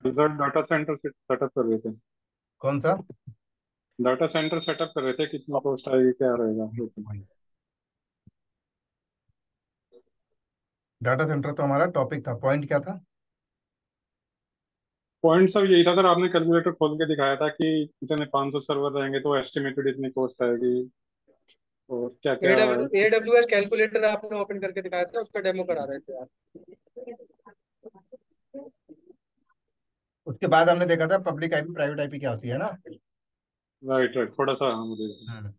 Result data centre setup कर रहे थे। कौन सा? डाटा सेंटर सेटअप कर रहे थे, कितनी कॉस्ट आएगी, क्या रहेगा लेकिन। डाटा सेंटर तो हमारा टॉपिक था, पॉइंट क्या था? पॉइंट सब यही था सर, आपने कैलकुलेटर खोल के दिखाया था कि इतने 500 सर्वर रहेंगे तो एस्टिमेटेड इतनी कॉस्ट आएगी, और क्या क्या। AWS कैलकुलेटर आपने ओपन करके दिखाया था, उसका डेमो करा रहे थे आप। उसके बाद हमने देखा था पब्लिक आईपी प्राइवेट आईपी क्या होती है ना। राइट राइट, थोड़ा सा हाँ मुझे। हम्म।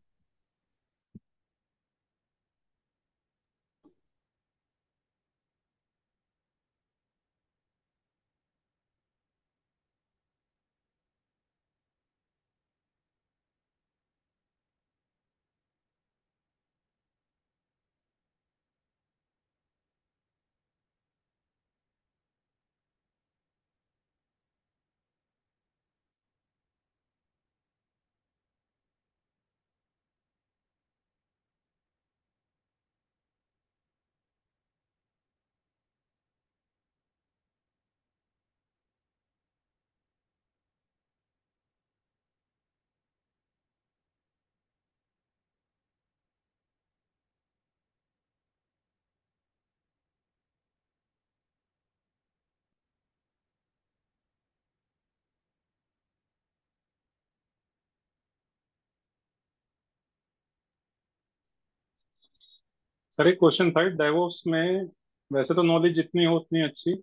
सर एक क्वेश्चन था, डेवऑप्स में वैसे तो नॉलेज जितनी हो उतनी अच्छी,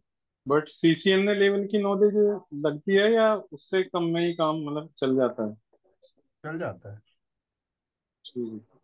बट सीसीएनए लेवल की नॉलेज लगती है या उससे कम में ही काम मतलब चल जाता है? चल जाता है। ठीक है।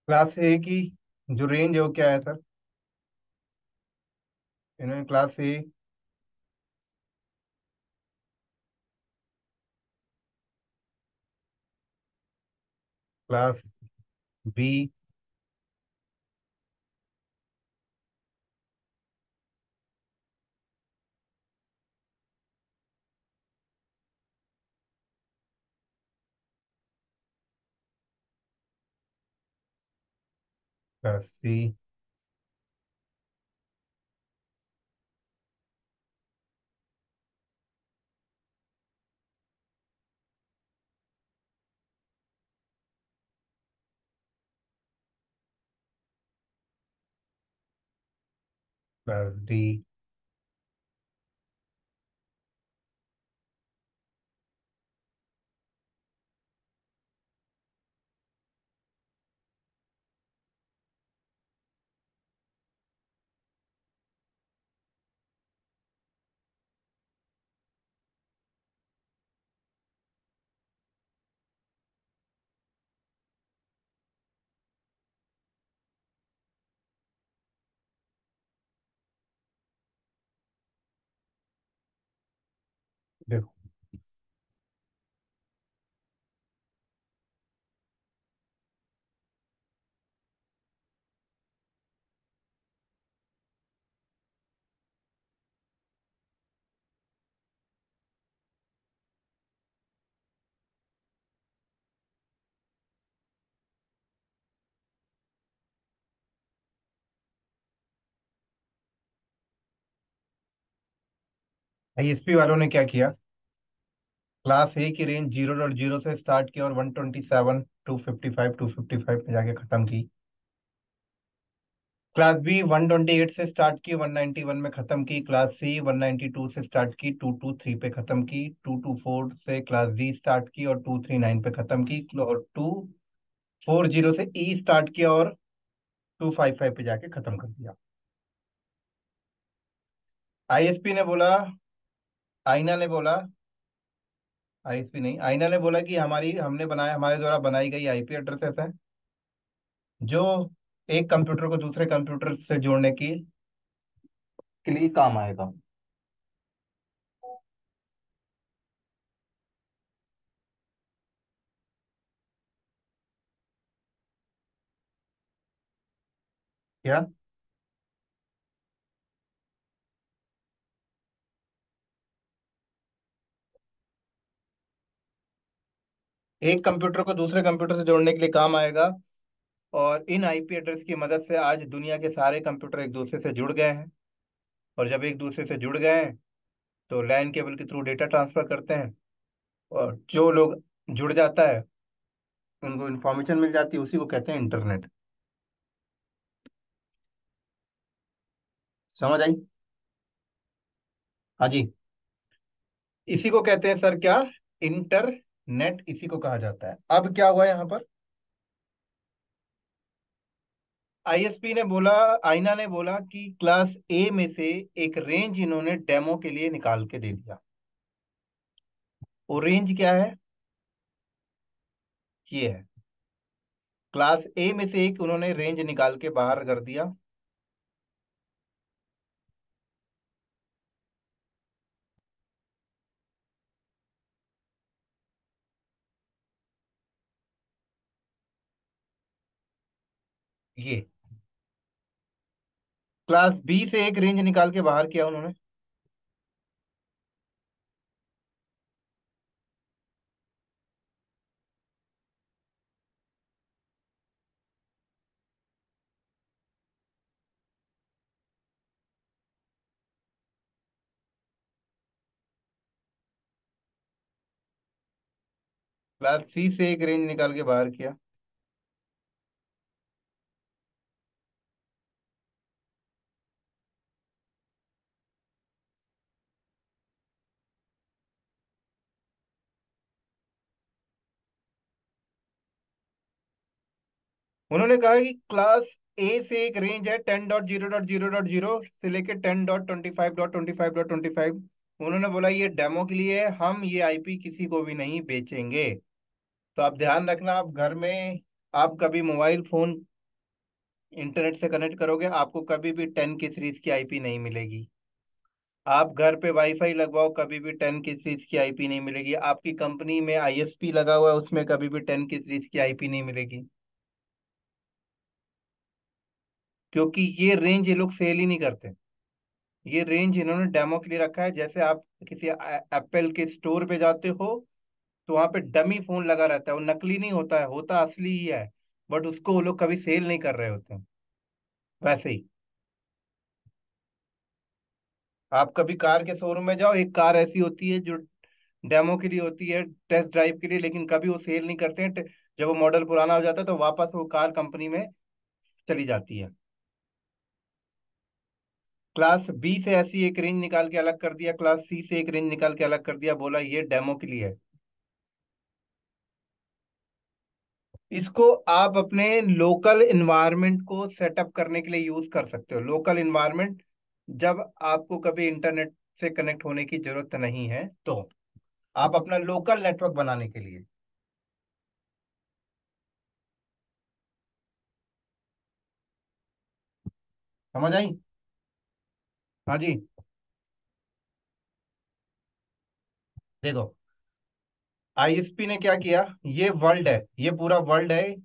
क्लास ए की जो रेंज है वो क्या है सर? इन्होंने class A, class B, class C, class D, देखो आईएसपी वालों ने क्या किया, क्लास ए की रेंज 0.0 से स्टार्ट की और 127, 255, 255 पे जाके खत्म की। क्लास बी 128 से स्टार्ट की, 191 में खत्म की। क्लास सी 192 से स्टार्ट की, 223 पे खत्म की। 224 से क्लास डी स्टार्ट की और 239 पे खत्म की। और 240 से ई स्टार्ट किया और 255 पे जाके खत्म कर दिया। आईएसपी ने बोला, आईना ने बोला, आईएसपी नहीं, आईना ने बोला कि हमने बनाया, हमारे द्वारा बनाई गई आईपी एड्रेसेस है जो एक कंप्यूटर को दूसरे कंप्यूटर से जोड़ने की के लिए काम आएगा। क्या? एक कंप्यूटर को दूसरे कंप्यूटर से जोड़ने के लिए काम आएगा। और इन आईपी एड्रेस की मदद से आज दुनिया के सारे कंप्यूटर एक दूसरे से जुड़ गए हैं। और जब एक दूसरे से जुड़ गए हैं तो लैन केबल के थ्रू डेटा ट्रांसफर करते हैं। और जो लोग जुड़ जाता है उनको इन्फॉर्मेशन मिल जाती है, उसी को कहते हैं इंटरनेट। समझ आई? हाँ जी। इसी को कहते हैं सर क्या, इंटरनेट इसी को कहा जाता है। अब क्या हुआ यहाँ पर, आईएसपी ने बोला, आईना ने बोला कि क्लास ए में से एक रेंज इन्होंने डेमो के लिए निकाल के दे दिया। वो रेंज क्या है, ये है। क्लास ए में से एक उन्होंने रेंज निकाल के बाहर कर दिया। ये क्लास बी से एक रेंज निकाल के बाहर किया उन्होंने। क्लास सी से एक रेंज निकाल के बाहर किया। उन्होंने कहा कि क्लास ए से एक रेंज है 10.0.0.0 से लेकर 10.25.25.25। उन्होंने बोला ये डेमो के लिए है, हम ये आईपी किसी को भी नहीं बेचेंगे। तो आप ध्यान रखना, आप घर में आप कभी मोबाइल फोन इंटरनेट से कनेक्ट करोगे, आपको कभी भी 10 की सीरीज की आईपी नहीं मिलेगी। आप घर पे वाईफाई लगवाओ, कभी भी 10 की सीरीज की आईपी नहीं मिलेगी। आपकी कंपनी में आईएसपी लगा हुआ है, उसमें कभी भी 10 की सीरीज की आईपी नहीं मिलेगी। क्योंकि ये रेंज ये लोग सेल ही नहीं करते। ये रेंज इन्होंने डेमो के लिए रखा है। जैसे आप किसी एप्पल के स्टोर पे जाते हो तो वहां पे डमी फोन लगा रहता है, वो नकली नहीं होता है, होता असली ही है। बट उसको वो लोग कभी सेल नहीं कर रहे होते हैं। वैसे ही आप कभी कार के शोरूम में जाओ, एक कार ऐसी होती है जो डेमो के लिए होती है, टेस्ट ड्राइव के लिए, लेकिन कभी वो सेल नहीं करते हैं। जब वो मॉडल पुराना हो जाता है तो वापस वो कार कंपनी में चली जाती है। क्लास बी से ऐसी एक रेंज निकाल के अलग कर दिया, क्लास सी से एक रेंज निकाल के अलग कर दिया, बोला ये डेमो के लिए है। इसको आप अपने लोकल इन्वायरमेंट को सेटअप करने के लिए यूज कर सकते हो। लोकल इन्वायरमेंट, जब आपको कभी इंटरनेट से कनेक्ट होने की जरूरत नहीं है तो आप अपना लोकल नेटवर्क बनाने के लिए। समझ आई? हाँ जी। देखो, आईएसपी ने क्या किया, ये वर्ल्ड है, ये पूरा वर्ल्ड है।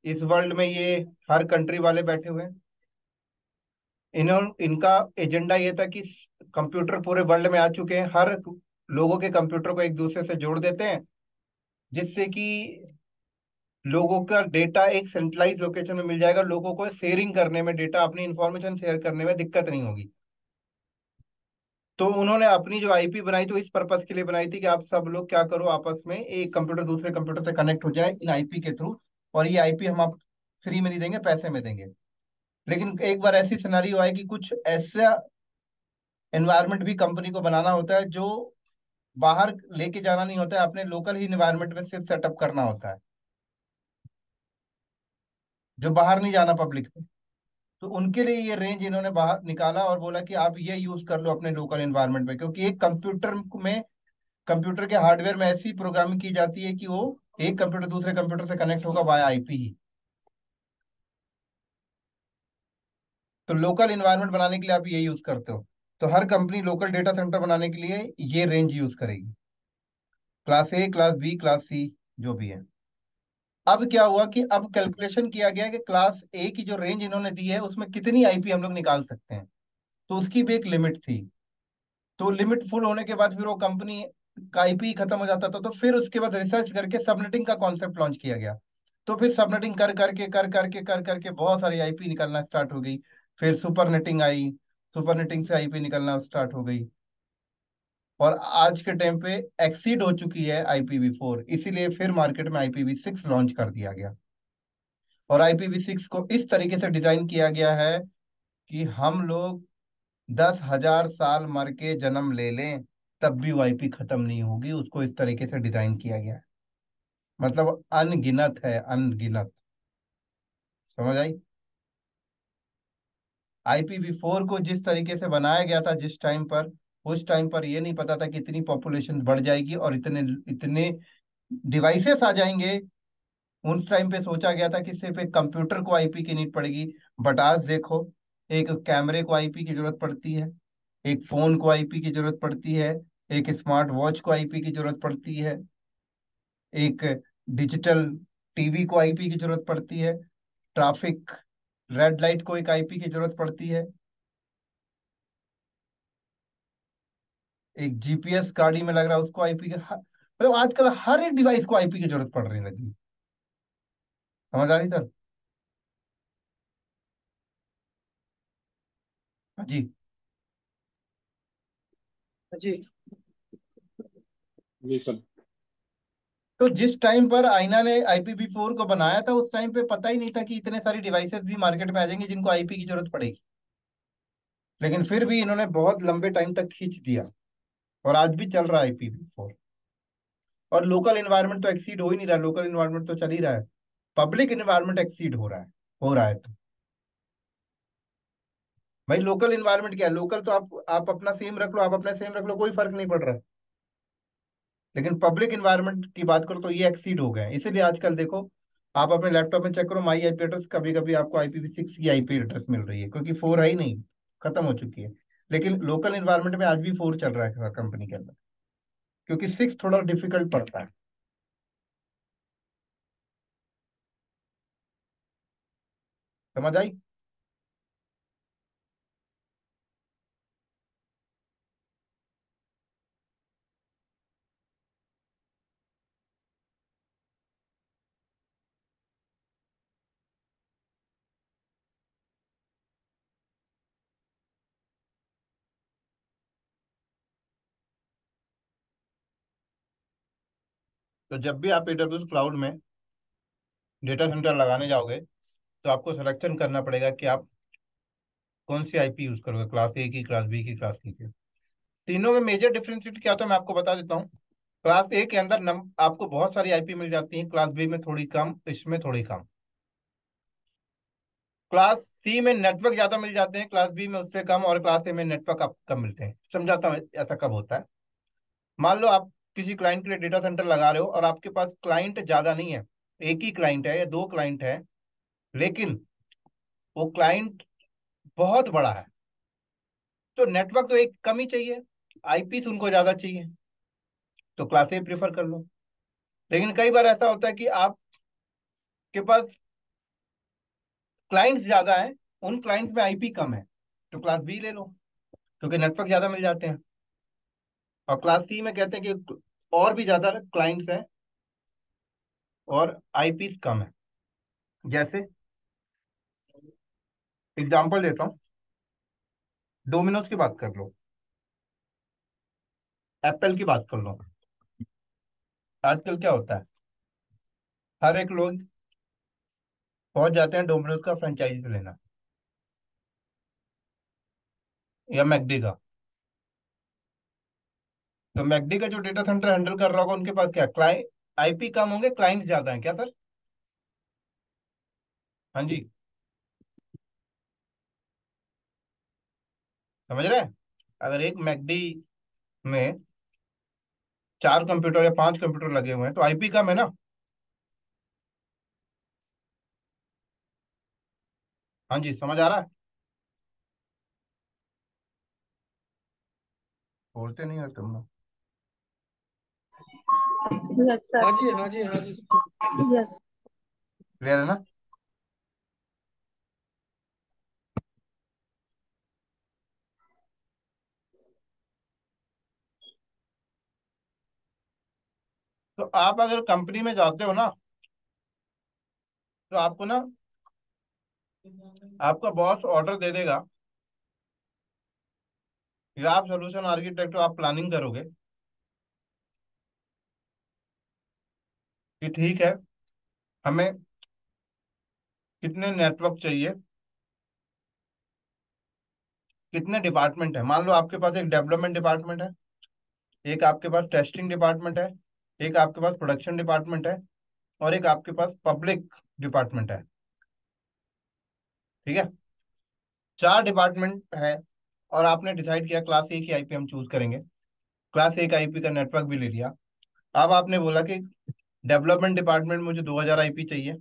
इस वर्ल्ड में ये हर कंट्री वाले बैठे हुए हैं। इनका एजेंडा ये था कि कंप्यूटर पूरे वर्ल्ड में आ चुके हैं, हर लोगों के कंप्यूटर को एक दूसरे से जोड़ देते हैं, जिससे कि लोगों का डेटा एक सेंट्रलाइज लोकेशन में मिल जाएगा। लोगों को शेयरिंग करने में, डेटा अपनी इंफॉर्मेशन शेयर करने में दिक्कत नहीं होगी। तो उन्होंने अपनी जो आईपी बनाई तो इस पर्पस के लिए बनाई थी कि आप सब लोग क्या करो, आपस में एक कंप्यूटर दूसरे कंप्यूटर से कनेक्ट हो जाए इन आईपी के थ्रू, और ये आईपी हम आप फ्री में नहीं देंगे, पैसे में देंगे। लेकिन एक बार ऐसी सिनारियो आए कि कुछ ऐसा एनवायरनमेंट भी कंपनी को बनाना होता है जो बाहर लेके जाना नहीं होता है, अपने लोकल ही एनवायरनमेंट में सिर्फ सेटअप करना होता है, जो बाहर नहीं जाना पब्लिक में। तो उनके लिए ये रेंज इन्होंने बाहर निकाला और बोला कि आप ये यूज कर लो अपने लोकल एनवायरनमेंट में, क्योंकि एक कंप्यूटर में, कंप्यूटर के हार्डवेयर में ऐसी प्रोग्रामिंग की जाती है कि वो एक कंप्यूटर दूसरे कंप्यूटर से कनेक्ट होगा वाया आईपी ही। तो लोकल एनवायरनमेंट बनाने के लिए आप ये यूज करते हो। तो हर कंपनी लोकल डेटा सेंटर बनाने के लिए ये रेंज यूज करेगी, class A, class B, class C, जो भी है। अब क्या हुआ कि अब कैलकुलेशन किया गया कि क्लास ए की जो रेंज इन्होंने दी है उसमें कितनी आईपी हम लोग निकाल सकते हैं। तो उसकी भी एक लिमिट थी। तो लिमिट फुल होने के बाद फिर वो कंपनी का आईपी खत्म हो जाता था, तो फिर उसके बाद रिसर्च करके सबनेटिंग का कॉन्सेप्ट लॉन्च किया गया। तो फिर सबनेटिंग कर करके बहुत सारी आईपी निकलना स्टार्ट हो गई। फिर सुपर नेटिंग आई, सुपर नेटिंग से आईपी निकलना स्टार्ट हो गई, और आज के टाइम पे एक्सीड हो चुकी है IPv4, इसीलिए फिर मार्केट में IPv6 लॉन्च कर दिया गया। और IPv6 को इस तरीके से डिजाइन किया गया है कि हम लोग 10,000 साल मर के जन्म ले लें तब भी वो आईपी खत्म नहीं होगी, उसको इस तरीके से डिजाइन किया गया है। मतलब अनगिनत है, अनगिनत। समझ आई? IPv4 को जिस तरीके से बनाया गया था जिस टाइम पर, उस टाइम पर ये नहीं पता था कि इतनी पॉपुलेशन बढ़ जाएगी और इतने इतने डिवाइसेस आ जाएंगे। उस टाइम पे सोचा गया था कि सिर्फ एक कंप्यूटर को आईपी की नीड पड़ेगी, बट आज देखो, एक कैमरे को आईपी की जरूरत पड़ती है, एक फोन को आईपी की जरूरत पड़ती है, एक स्मार्ट वॉच को आईपी की जरूरत पड़ती है, एक डिजिटल टीवी को आईपी की जरूरत पड़ती है, ट्रैफिक रेड लाइट को एक आईपी की जरूरत पड़ती है, एक जीपीएस गाड़ी में लग रहा है उसको आईपी की, मतलब आजकल हर एक डिवाइस को आईपी की जरूरत पड़ रही लगी। समझ आ रही सर? हाँ जी। जी। जी सर। तो जिस टाइम पर आईना ने IPv4 को बनाया था उस टाइम पे पता ही नहीं था कि इतने सारी डिवाइसेस भी मार्केट में आ जाएंगे जिनको आईपी की जरूरत पड़ेगी। लेकिन फिर भी इन्होंने बहुत लंबे टाइम तक खींच दिया, और आज भी चल रहा है IPv4। और लोकल इन्वायरमेंट तो एक्सीड हो ही नहीं रहा, लोकल इन्वायरमेंट तो चल ही रहा है, पब्लिक इन्वायरमेंट एक्सीड हो रहा है, हो रहा है। तो भाई लोकल इन्वायरमेंट क्या है? लोकल तो आप अपना सेम रख लो, आप अपना सेम रख लो, कोई फर्क नहीं पड़ रहा है। लेकिन पब्लिक इन्वायरमेंट की बात करो तो ये एक्सीड हो गए हैं। इसीलिए आजकल देखो, आप अपने लैपटॉप में चेक करो, माई आईपी एड्रेस कभी कभी आपको IPv6 की आईपी एड्रेस मिल रही है, क्योंकि फोर है ही नहीं, खत्म हो चुकी है। लेकिन लोकल इन्वायरमेंट में आज भी फोर चल रहा है कंपनी के अंदर, क्योंकि सिक्स थोड़ा डिफिकल्ट पड़ता है। समझ आई? तो जब भी आप AWS क्लाउड में डेटा सेंटर लगाने जाओगे तो आपको सिलेक्शन करना पड़ेगा कि आप कौन सी आईपी यूज करोगे, क्लास ए की, क्लास बी की, क्लास सी की। तीनों में मेजर डिफरेंशिएट क्या होता है मैं आपको बता देता हूँ। क्लास ए के अंदर आपको बहुत सारी आईपी मिल जाती है, क्लास बी में थोड़ी कम, इसमें थोड़ी कम। क्लास सी में नेटवर्क ज्यादा मिल जाते हैं, क्लास बी में उससे कम, और क्लास ए में नेटवर्क आप कम मिलते हैं। समझाता हूँ ऐसा कब होता है। मान लो आप किसी क्लाइंट के लिए डेटा सेंटर लगा रहे हो और आपके पास क्लाइंट ज्यादा नहीं है, एक ही क्लाइंट है या दो क्लाइंट है, लेकिन वो क्लाइंट बहुत बड़ा है, तो नेटवर्क तो एक कम ही चाहिए, आईपी उनको ज्यादा चाहिए, तो क्लास ए प्रेफर कर लो। लेकिन कई बार ऐसा होता है कि आपके पास क्लाइंट्स ज्यादा हैं, उन क्लाइंट्स में आईपी कम है, तो क्लास बी ले लो, क्योंकि नेटवर्क ज्यादा मिल जाते हैं। और क्लास सी में कहते हैं कि और भी ज्यादा क्लाइंट्स हैं और आईपीस कम है। जैसे एग्जांपल देता हूँ, डोमिनोज की बात कर लो। एप्पल की बात कर लो। आजकल क्या होता है, हर एक लोग पहुंच जाते हैं डोमिनोज का फ्रेंचाइजी लेना, या मैकडी का। तो मैकडी का जो डेटा सेंटर हैंडल कर रहा होगा, उनके पास क्या क्लाइंट, आईपी कम होंगे, क्लाइंट ज्यादा है क्या सर? हाँ जी, समझ रहे हैं? अगर एक मैकडी में 4 कंप्यूटर या 5 कंप्यूटर लगे हुए हैं, तो आईपी कम है ना। हाँ जी, समझ आ रहा है? बोलते नहीं हो तुम लोग। Yes sir. हाँ जी, हाँ जी, हाँ जी। यस। क्लियर है ना? तो आप अगर कंपनी में जाते हो ना, तो आपको ना, आपका बॉस ऑर्डर दे देगा, या आप सोल्यूशन आर्किटेक्ट हो, आप प्लानिंग करोगे कि ठीक है, हमें कितने नेटवर्क चाहिए, कितने डिपार्टमेंट है। मान लो आपके पास एक डेवलपमेंट डिपार्टमेंट है, एक आपके पास टेस्टिंग डिपार्टमेंट है, एक आपके पास प्रोडक्शन डिपार्टमेंट है, और एक आपके पास पब्लिक डिपार्टमेंट है। ठीक है, 4 डिपार्टमेंट है। और आपने डिसाइड किया क्लास ए की आईपी हम चूज करेंगे, क्लास ए का आईपी का नेटवर्क भी ले लिया। अब आपने बोला कि डेवलपमेंट डिपार्टमेंट मुझे 2000 आईपी चाहिए,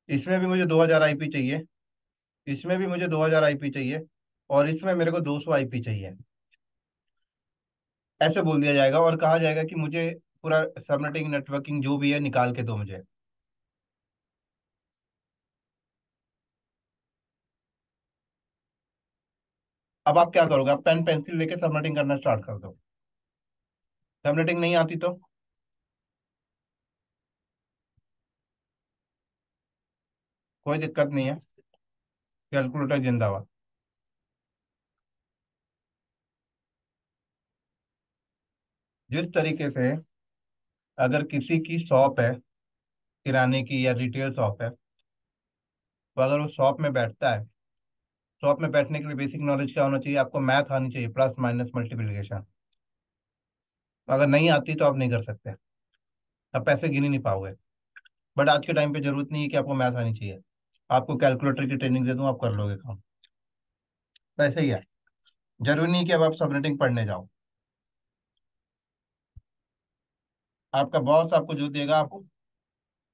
इसमें भी मुझे 2000 आईपी चाहिए, इसमें भी मुझे 2000 आईपी चाहिए, और इसमें मेरे को 200 आईपी चाहिए। ऐसे बोल दिया जाएगा और कहा जाएगा कि मुझे पूरा सबनेटिंग नेटवर्किंग जो भी है निकाल के दो मुझे। अब आप क्या करोगे? आप पेन पेंसिल लेके सबनेटिंग करना स्टार्ट कर दो। सबनेटिंग नहीं आती तो कोई दिक्कत नहीं है, कैलकुलेटर जिंदाबाद। जिस तरीके से अगर किसी की शॉप है, किराने की या रिटेल शॉप है, तो अगर वो शॉप में बैठता है, शॉप में बैठने के लिए बेसिक नॉलेज क्या होना चाहिए? आपको मैथ आनी चाहिए, प्लस माइनस मल्टीप्लिकेशन। अगर नहीं आती तो आप नहीं कर सकते, आप पैसे गिन ही नहीं पाओगे। बट आज के टाइम पे जरूरत नहीं है कि आपको मैथ आनी चाहिए, आपको कैलकुलेटर की ट्रेनिंग दे दूं, आप कर लोगे काम। वैसे ही है, जरूरी नहीं कि अब आप सबनेटिंग पढ़ने जाओ। आपका बॉस आपको जो देगा, आप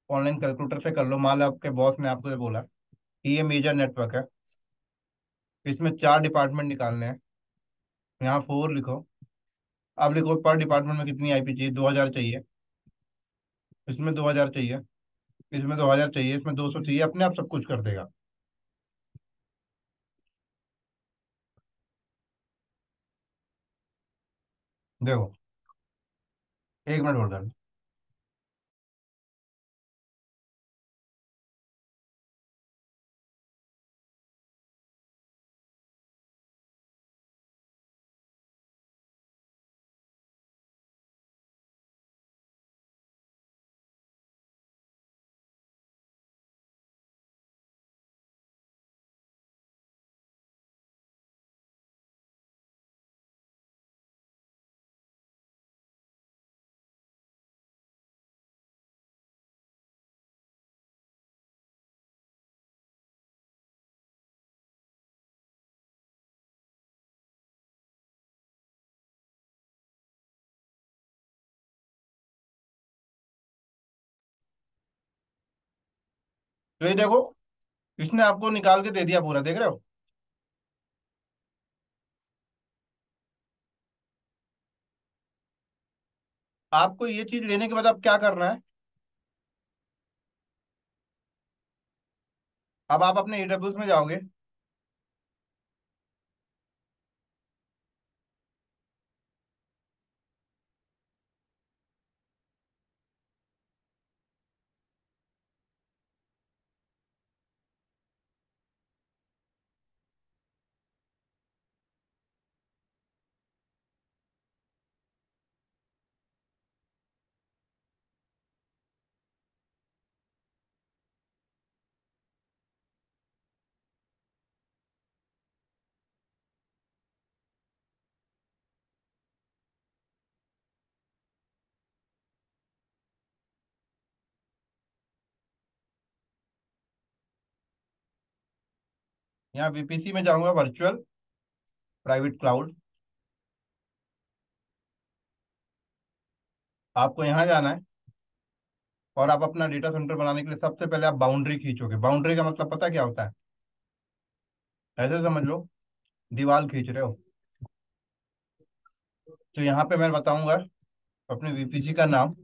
ऑनलाइन कैलकुलेटर से कर लो। मान लो आपके बॉस ने आपको ये बोला कि ये मेजर नेटवर्क है, इसमें 4 डिपार्टमेंट निकालने हैं, यहाँ 4 लिखो। आप लिखो पर डिपार्टमेंट में कितनी आईपी चाहिए, 2000 चाहिए, इसमें 2000 चाहिए, इसमें 2000 चाहिए, इसमें 200 चाहिए, अपने आप सब कुछ कर देगा। देखो, 1 मिनट होल्ड करना। तो ये देखो, इसने आपको निकाल के दे दिया पूरा, देख रहे हो? आपको ये चीज लेने के बाद आप क्या करना है? अब आप अपने एडब्ल्यूएस में जाओगे, यहाँ वीपीसी में जाऊंगा, वर्चुअल प्राइवेट क्लाउड। आपको यहाँ जाना है और आप अपना डेटा सेंटर बनाने के लिए सबसे पहले आप बाउंड्री खींचोगे। बाउंड्री का मतलब पता क्या होता है? ऐसे समझ लो, दीवार खींच रहे हो। तो यहाँ पे मैं बताऊंगा अपने वीपीसी का नाम।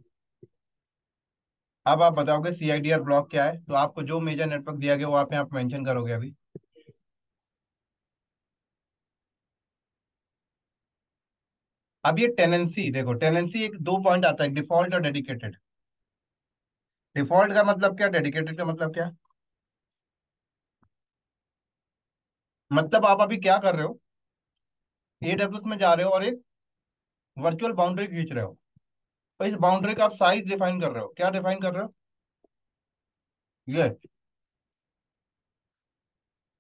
अब आप बताओगे सीआईडीआर ब्लॉक क्या है, तो आपको जो मेजर नेटवर्क दिया गया वो आप यहाँ पे मेंशन करोगे अभी। अब ये टेनेंसी देखो, टेनेंसी एक दो पॉइंट आता है, डिफॉल्ट और डेडिकेटेड। डिफॉल्ट का मतलब क्या, डेडिकेटेड का मतलब क्या? मतलब आप अभी क्या कर रहे हो, एडब्ल्यूएस में जा रहे हो और एक वर्चुअल बाउंड्री खींच रहे हो, और इस बाउंड्री का आप साइज डिफाइन कर रहे हो। क्या डिफाइन कर रहे हो? ये।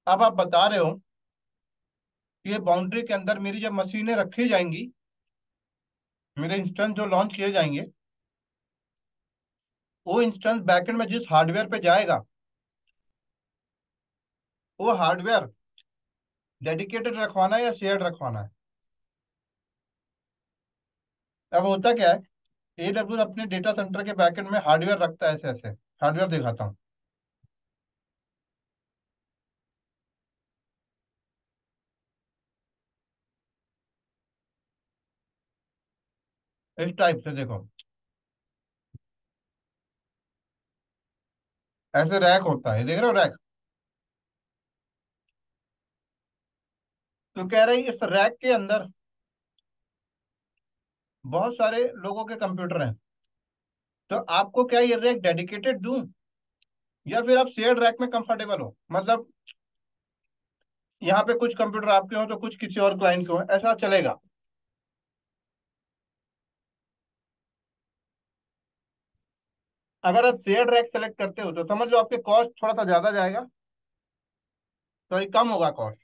अब आप बता रहे हो कि ये बाउंड्री के अंदर मेरी जब मशीनें रखी जाएंगी, मेरे इंस्टेंस जो लॉन्च किए जाएंगे, वो इंस्टेंस बैकएंड में जिस हार्डवेयर पे जाएगा, वो हार्डवेयर डेडिकेटेड रखवाना है या शेयर्ड रखवाना है। अब होता क्या है, एडब्ल्यूएस अपने डेटा सेंटर के बैकएंड में हार्डवेयर रखता है, ऐसे ऐसे हार्डवेयर दिखाता हूँ। इस टाइप से देखो, ऐसे रैक होता है, देख रहे हो रैक? तो कह रहे हैं इस रैक के अंदर बहुत सारे लोगों के कंप्यूटर हैं, तो आपको क्या ये रैक डेडिकेटेड दूं, या फिर आप शेयर्ड रैक में कंफर्टेबल हो? मतलब यहाँ पे कुछ कंप्यूटर आपके हो तो कुछ किसी और क्लाइंट के हो, ऐसा चलेगा? अगर आप शेयर्ड रैक सेलेक्ट करते हो तो समझ लो आपके कॉस्ट थोड़ा सा ज्यादा जाएगा, सॉरी कम होगा कॉस्ट।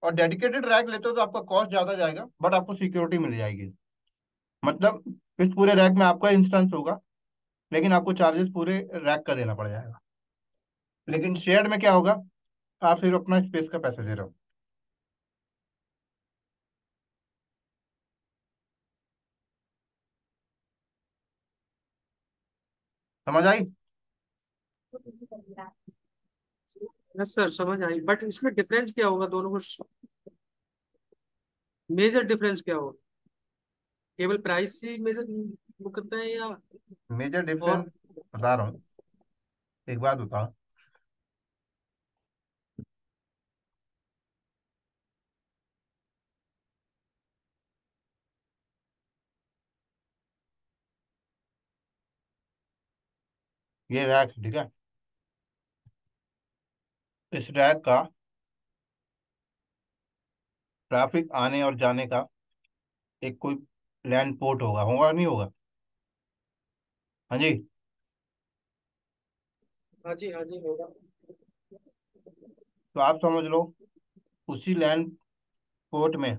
और डेडिकेटेड रैक लेते हो तो आपका कॉस्ट ज्यादा जाएगा बट आपको सिक्योरिटी मिल जाएगी। मतलब इस पूरे रैक में आपका इंस्टेंस होगा, लेकिन आपको चार्जेस पूरे रैक का देना पड़ जाएगा। लेकिन शेयर्ड में क्या होगा, आप सिर्फ अपना स्पेस का पैसा दे रहे हो। समझ आई? यस सर, समझ आई, बट इसमें डिफरेंस क्या होगा दोनों को? मेजर डिफरेंस क्या होगा? केवल प्राइस ही मेजर वो करता है या मेजर डिफरेंस और? बता रहा हूँ, एक बात बताओ। ये रैक ठीक है, इस रैक का ट्रैफिक आने और जाने का एक कोई लैंड पोर्ट होगा, होगा नहीं होगा? हाँ जी। हाँ जी होगा। तो आप समझ लो, उसी लैंड पोर्ट में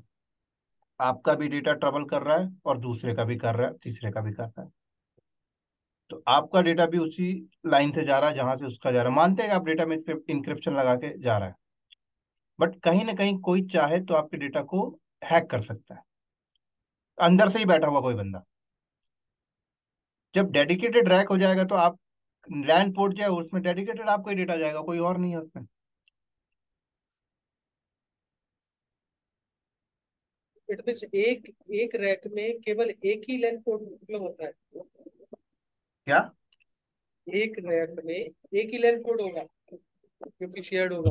आपका भी डेटा ट्रेवल कर रहा है और दूसरे का भी कर रहा है, तीसरे का भी कर रहा है। तो आपका डेटा भी उसी लाइन से जा रहा है जहां से उसका जा रहा है। मानते हैं कि आप डेटा में इंक्रिप्शन लगा के जा रहा है, बट कहीं ना कहीं कोई चाहे तो आपके डेटा को हैक कर सकता है, अंदर से ही बैठा हुआ कोई बंदा। जब डेडिकेटेड रैक हो जाएगा तो आप लैंड पोर्ट जो है उसमें डेडिकेटेड आपका ही डेटा जाएगा, कोई और नहीं है उसमें। इट मीन्स एक एक रैक में केवल एक ही लैन पोर्ट मतलब होता है? क्या? एक रैक में एक ही लैन पोर्ट होगा जो कि शेयर्ड होगा?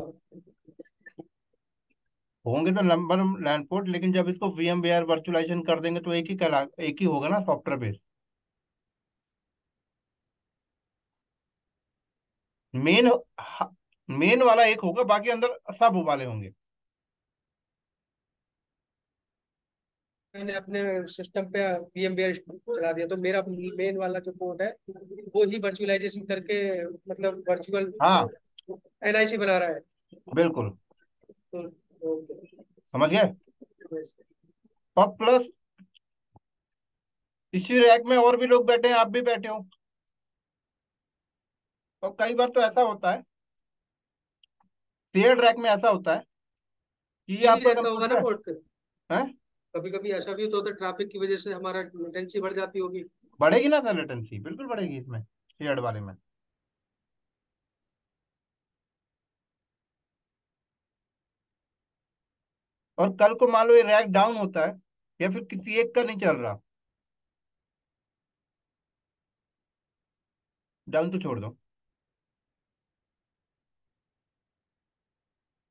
होंगे तो नंबर लैंड पोर्ट, लेकिन जब इसको VMware वर्चुअलाइजेशन कर देंगे तो एक ही होगा ना सॉफ्टवेयर बेस। मेन मेन वाला एक होगा, बाकी अंदर सब वाले होंगे। मैंने अपने सिस्टम पे VMware चला दिया तो मेरा मेन वाला जो पोर्ट है वो ही वर्चुअलाइजेशन करके मतलब वर्चुअल हाँ NIC बना रहा है। बिल्कुल, तो, समझ गए। और प्लस इसी रैक में और भी लोग बैठे हैं, आप भी बैठे हो। और कई बार तो ऐसा होता है शेयर्ड रैक में ऐसा होता है कि ये ये भी आपका रहता होगा ना कंप्यूटर पोर्ट पे? है। कभी कभी ऐसा भी तो होता है, ट्रैफिक की वजह से हमारा टेंसी बढ़ जाती होगी। बढ़ेगी ना सर, लेटेंसी बिल्कुल बढ़ेगी इसमें, शेयर्ड वाले में। और कल को मान लो ये रैक डाउन होता है, या फिर किसी एक का नहीं चल रहा, डाउन तो छोड़ दो,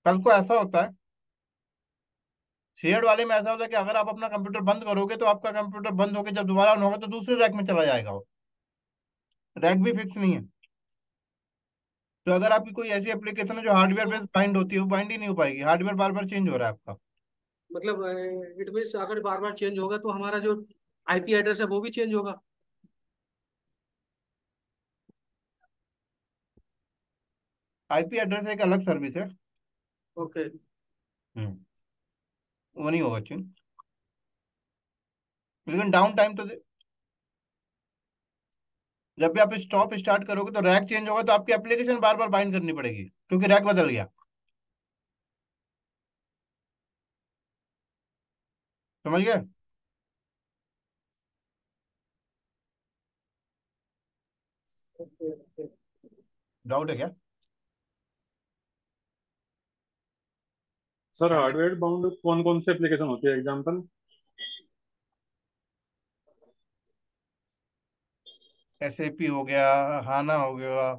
कल को ऐसा होता है, शेयर्ड वाले में ऐसा होता है कि अगर आप अपना कंप्यूटर बंद करोगे तो आपका कंप्यूटर बंद होकर जब दोबारा ऑन होगा तो दूसरे रैक में चला जाएगा वो, रैक भी फिक्स नहीं है। तो अगर आपकी कोई ऐसी एप्लीकेशन है जो हार्डवेयर तो बेस्ड बाइंड होती है, वो बाइंड ही नहीं हो पाएगी, हार्डवेयर बार बार चेंज हो रहा है आपका। मतलब इट मीन्स अगर बार बार चेंज होगा तो हमारा जो आईपी एड्रेस है वो भी चेंज होगा। आईपी एड्रेस एक अलग सर्विस है। ओके। हम्म। वो नहीं होगा चेंज, लेकिन डाउन टाइम तो जब भी आप स्टॉप स्टार्ट करोगे तो रैक चेंज होगा तो आपकी एप्लीकेशन बार बार बाइंड करनी पड़ेगी, क्योंकि रैक बदल गया। समझ गए? Okay okay. डाउट है क्या? सर हार्डवेयर बाउंड कौन कौन से एप्लीकेशन होती है, एग्जांपल? एसएपी हो गया, हाना हो गया,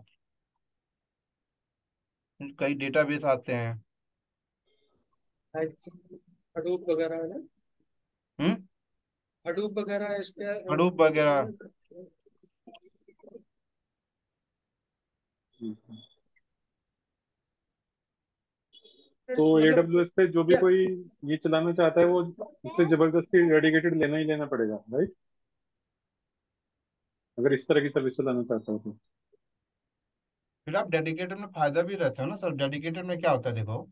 कई डेटाबेस आते हैं। हडूप वगैरह है ना? हम्म। हडूप वगैरह है इस पे हडूप वगैरह। तो मतलब एडब्ल्यूएस पे जो भी क्या? कोई ये चलाना चाहता है वो उससे जबरदस्ती डेडिकेटेड लेना ही लेना पड़ेगा, राइट? अगर इस तरह की सर्विस चलाना चाहता हो तो। फिर आप डेडिकेटेड में फायदा भी रहता है ना सर। डेडिकेटेड में क्या होता है देखो,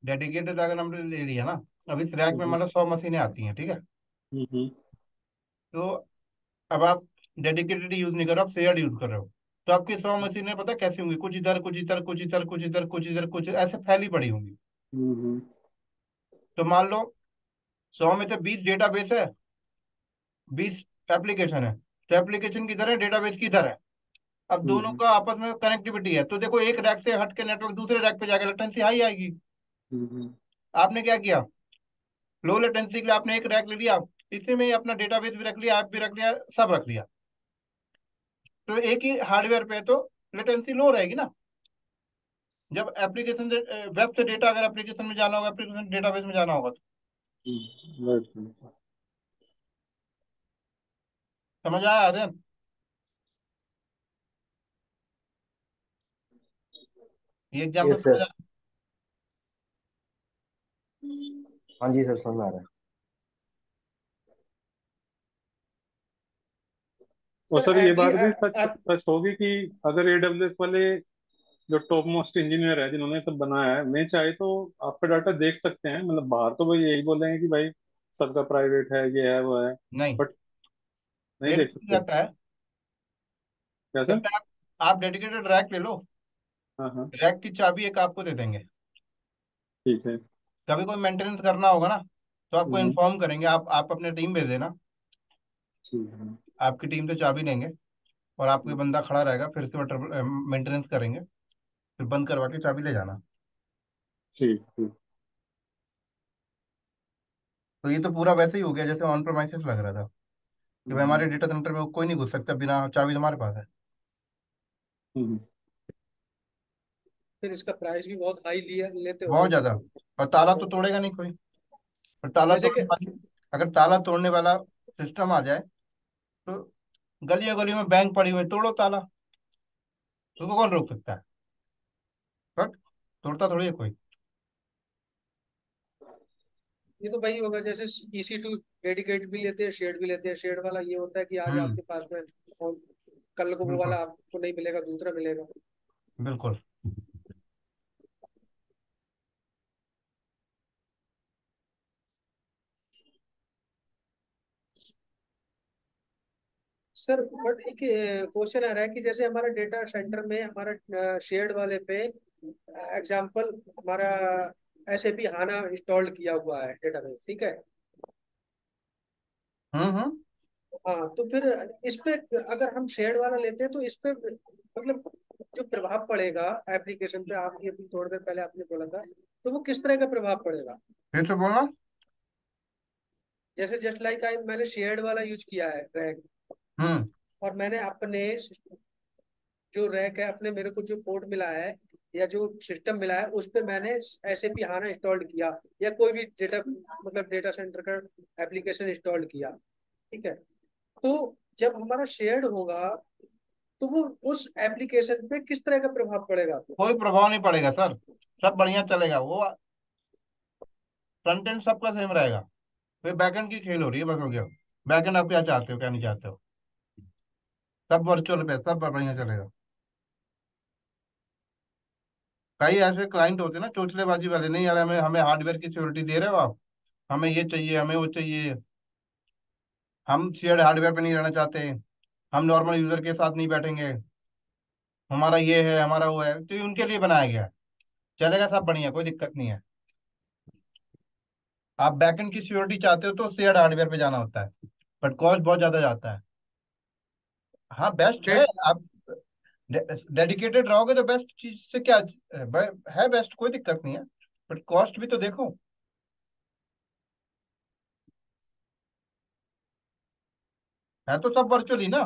डेडिकेटेड अगर हमने ले लिया ना, अब इस रैक में हम्म मतलब 100 मशीनें आती हैं, ठीक है। हम्म तो अब आप डेडिकेटेड यूज नहीं कर रहे, आप शेयर्ड यूज कर रहे हो। तो आपकी 100 मशीनें पता कैसी होंगी, कुछ इधर कुछ इधर कुछ इधर कुछ इधर कुछ इधर कुछ ऐसे फैली पड़ी होंगी। हम्म। तो मान लो 100 में से 20 डेटाबेस है, 20 एप्लीकेशन है, तो एप्लीकेशन किधर है, डेटाबेस किधर है। अब दोनों हम्म का आपस में कनेक्टिविटी है, तो देखो एक रैक से हट के नेटवर्क दूसरे रैक पे जाकर लेटेंसी हाई आएगी। हम्म आपने क्या किया, लो लेटेंसी के लिए आपने एक रैक ले लिया, इसी में ही अपना डेटाबेस भी रख लिया, ऐप भी रख लिया, सब रख लिया। तो एक ही हार्डवेयर पे तो लेटेंसी लो रहेगी ना। जब एप्लीकेशन से वेब से डेटा अगर एप्लीकेशन में जाना होगा, एप्लीकेशन डेटाबेस में जाना होगा तो राइट। समझ आया आर्यन? ये एग्जाम्पल यस समझ सर। आया? हाँ जी सर, समझ आ रहा है। और सर सर ये एप्ली बात भी सच ऐप। सच होगी कि अगर एडब्ल्यूएस वाले जो टॉप मोस्ट इंजीनियर है जिन्होंने सब बनाया है, मैं चाहे तो आपका डाटा देख सकते हैं, मतलब बाहर तो वही यही बोलेंगे कि भाई सबका प्राइवेट है, ये है वो है, नहीं, बट नहीं ये देख नहीं सकते? रहता है। क्या जब सर? तक आप डेडिकेटेड रैक ले लो, हाँ हाँ। रैक की चाबी एक आपको दे देंगे। ठीक है। कभी कोई मेंटेनेंस करना होगा ना, तो आपको हम्म। इन्फॉर्म करेंगे, आप अपने टीम भेज देना, ठीक है। आपकी टीम से चाबी लेंगे और आपको बंदा खड़ा रहेगा, फिर उसके मेंटेनेंस करेंगे, फिर बंद करवा के चाबी ले जाना। ठीक ठीक। तो ये तो पूरा वैसे ही हो गया जैसे ऑन प्रोमाइसेस लग रहा था, कि भाई हम्म हमारे डेटा सेंटर में कोई नहीं घुस सकता, बिना चाबी तुम्हारे पास है। हम्म। फिर इसका प्राइस भी बहुत हाई लिया लेते बहुत होगे ज्यादा। फिर और ताला तो तो। तोड़ेगा नहीं कोई। और ताला जैसे कि तोड़ने वाली, अगर ताला तोड़ने वाला सिस्टम आ जाए तो गलियों गलियों में बैंक पड़ी हुई है, तोड़ो ताला, उसको कौन रोक सकता है? बट तोड़ता थोड़ी है कोई। ये तो वही होगा जैसे EC2 डेडिकेट भी लेते हैं, शेयर्ड भी लेते हैं। शेयर्ड वाला ये होता है कि आज हम्म। आपके पास में और कल को वो बिल्कुल वाला आपको नहीं मिलेगा, दूसरा मिलेगा। बिल्कुल। सर बट एक क्वेश्चन आ रहा है कि जैसे हमारा डेटा सेंटर में हमारा शेयर्ड वाले पे एग्जाम्पल हमारा एसएपी हाना इंस्टॉल्ड किया हुआ है डेटाबेस, ठीक है। हम्म। हाँ, तो फिर इस पे अगर हम शेयर्ड वाला लेते हैं तो इस पे मतलब जो प्रभाव पड़ेगा एप्लीकेशन पे, आप ये भी थोड़ी देर पहले आपने बोला था, तो वो किस तरह का प्रभाव पड़ेगा? फिर से बोलना। जैसे जस्ट लाइक आई, मैंने शेयर्ड वाला यूज किया है रैक, हम्म। और मैंने अपने जो रैक है अपने, मेरे को जो पोर्ट मिला है या जो सिस्टम मिला है उस पे मैंने एसएपी हाना इंस्टॉल्ड किया, या कोई भी डेटा मतलब डेटा सेंटर का एप्लीकेशन इंस्टॉल्ड किया, ठीक है। तो जब हमारा शेयर्ड होगा तो वो उस एप्लीकेशन पे किस तरह का प्रभाव पड़ेगा आपको? कोई प्रभाव नहीं पड़ेगा सर, सब बढ़िया चलेगा। वो फ्रंट एंड सबका सेम रहेगा। फिर बैकएंड की खेल हो रही है, बस हो गया। बैकएंड आप क्या चाहते हो क्या नहीं चाहते हो, सब वर्चुअल पे सब बढ़िया चलेगा। कई ऐसे क्लाइंट होते हैं ना चोचलेबाजी वाले, नहीं यार हमें हमें हार्डवेयर की सिक्योरिटी दे रहे हो आप, हमें ये चाहिए हमें वो चाहिए, हम शेयर्ड हार्डवेयर पे नहीं रहना चाहते, हम नॉर्मल यूजर के साथ नहीं बैठेंगे, हमारा ये है हमारा वो है, तो ये उनके लिए बनाया गया है। चलेगा सब बढ़िया, कोई दिक्कत नहीं है। आप बैकएंड की सिक्योरिटी चाहते हो तो शेयर्ड हार्डवेयर पे जाना होता है, बट कॉस्ट बहुत ज्यादा जाता है। हाँ बेस्ट है। डेट आप डेडिकेटेड रहोगे तो बेस्ट चीज से क्या है, बेस्ट कोई दिक्कत नहीं है, बट कॉस्ट भी तो देखो। है तो सब वर्चुअली ना।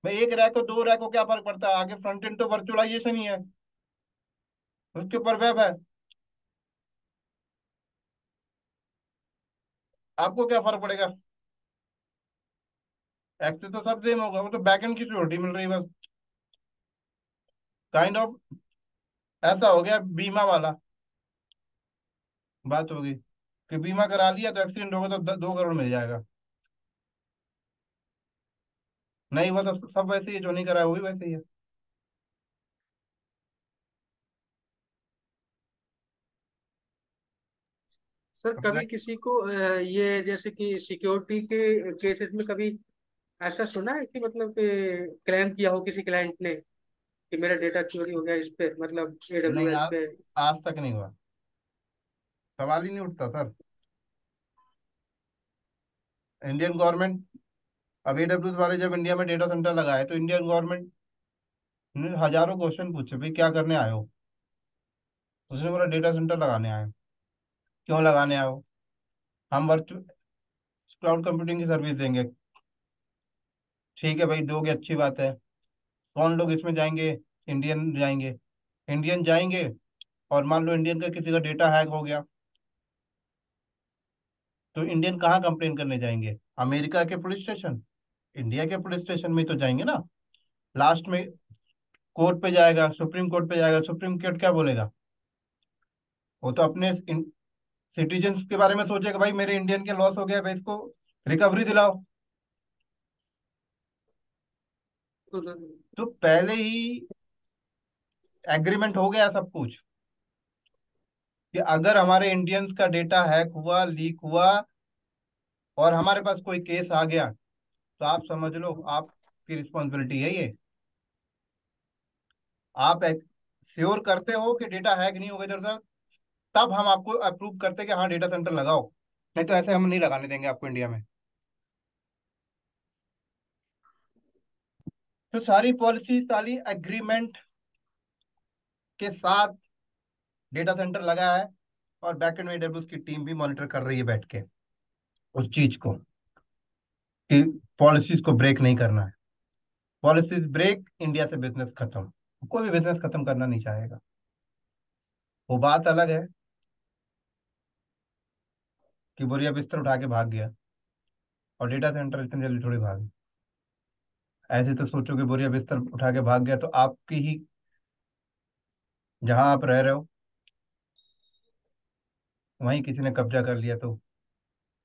भाई एक रैक और दो रैक को क्या फर्क पड़ता है, आगे फ्रंट एंड तो वर्चुअलाइजेशन ही है, उसके ऊपर वेब है, आपको क्या फर्क पड़ेगा। एक्सेस तो सब सेम होगा, वो तो बैकएंड की सिक्योरिटी मिल रही है बस। काइंड ऑफ ऐसा हो गया बीमा वाला बात होगी, कि बीमा करा लिया तो एक्सीडेंट होगा तो 2 करोड़ मिल जाएगा। नहीं वो तो सब वैसे ही है, जो नहीं करा है वो भी वैसे ही है। सर, समझा? कभी किसी को ये जैसे कि सिक्योरिटी के केसेस में कभी ऐसा सुना है कि मतलब क्लेम किया हो किसी क्लाइंट ने कि मेरा डेटा चोरी हो गया इस पे, मतलब नहीं एडब्ल्यूएस आज पे? आज तक नहीं हुआ, सवाल ही नहीं उठता सर। इंडियन गवर्नमेंट, अब AWS वाले जब इंडिया में डेटा सेंटर लगाए तो इंडियन गवर्नमेंट ने हजारों क्वेश्चन पूछे, भाई क्या करने आए हो। उसने बोला डेटा सेंटर लगाने आए हो। क्यों लगाने आए हो, हम वर्चुअल क्लाउड कंप्यूटिंग की सर्विस देंगे। ठीक है भाई दोगे, अच्छी बात है। कौन लोग इसमें जाएंगे, इंडियन जाएंगे। इंडियन जाएंगे और मान लो इंडियन का किसी का डेटा हैक हो गया, तो इंडियन कहाँ कंप्लेन करने जाएंगे, अमेरिका के पुलिस स्टेशन, इंडिया के पुलिस स्टेशन में ही तो जाएंगे ना। लास्ट में कोर्ट पे जाएगा, सुप्रीम कोर्ट पे जाएगा, सुप्रीम कोर्ट क्या बोलेगा, वो तो अपने सिटीजन्स के बारे में सोचेगा, भाई मेरे इंडियन के लॉस हो गया भाई, इसको रिकवरी दिलाओ। तो तो पहले ही एग्रीमेंट हो गया सब कुछ, कि अगर हमारे इंडियंस का डेटा हैक हुआ, लीक हुआ और हमारे पास कोई केस आ गया, तो आप समझ लो आपकी रिस्पॉन्सिबिलिटी है ये। आप श्योर करते हो कि डेटा हैक नहीं होगा इधर उधर, तब हम आपको अप्रूव करते हैं कि हाँ डेटा सेंटर लगाओ, नहीं तो ऐसे हम नहीं लगाने देंगे आपको इंडिया में। तो सारी पॉलिसी सारी एग्रीमेंट के साथ डेटा सेंटर लगा है, और बैकएंड में AWS की टीम भी मॉनिटर कर रही है बैठ के उस चीज को, कि पॉलिसीज को ब्रेक नहीं करना है। पॉलिसीज ब्रेक, इंडिया से बिजनेस खत्म। कोई भी बिजनेस खत्म करना नहीं चाहेगा। वो बात अलग है कि बोरिया बिस्तर उठा के भाग गया, और डेटा सेंटर इतनी जल्दी थोड़ी भागे। ऐसे तो सोचो कि बोरिया बिस्तर उठा के भाग गया तो आपकी ही, जहां आप रह रहे हो वहीं किसी ने कब्जा कर लिया, तो